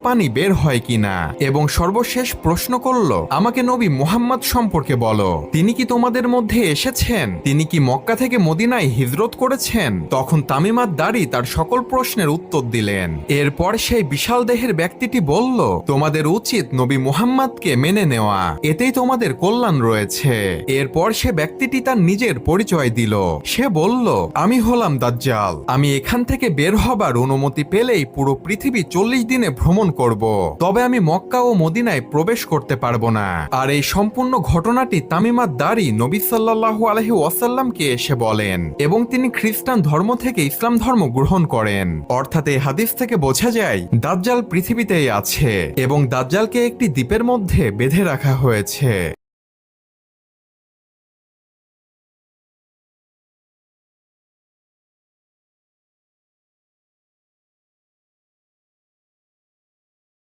পানি বের হয় কিনা, এবং সর্বশেষ প্রশ্ন করল, আমাকে নবী মুহাম্মদ সম্পর্কে বলো, তিনি কি তোমাদের মধ্যে এসেছেন? তিনি কি মক্কা থেকে মদিনায় হিজরত করেছেন? তখন তামিম আদ-দারি তার সকল প্রশ্নের উত্তর দিলেন। এরপর সেই বিশাল দেহের ব্যক্তিটি বলল, তোমাদের উচিত নবী মুহাম্মদকে মেনে নেওয়া, এতেই তোমাদের কল্যাণ রয়েছে। এরপর সে ব্যক্তিটি তার নিজের পরিচয় দিল। সে বলল, আমি হলাম দাজ্জাল। আমি এখান থেকে বের হবার অনুমতি পেলেই পুরো পৃথিবী 40 দিনে ভ্রমণ করব। তবে আমি মক্কা ও মদিনায় প্রবেশ করতে পারবো না। আর এই সম্পূর্ণ ঘটনাটি তামিম আদ-দারি নবী সাল্লাল্লাহু আলাইহি ওয়াসাল্লামকে এসে বলেন, এবং তিনি খ্রিস্টান ধর্ম থেকে ইসলাম ধর্ম গ্রহণ করেন। অর্থাৎ এই হাদিস থেকে বোঝা যায় দাজ্জাল পৃথিবীতেই আছে এবং দাজ্জালকে একটি দ্বীপের মধ্যে বেঁধে রাখা হয়েছে।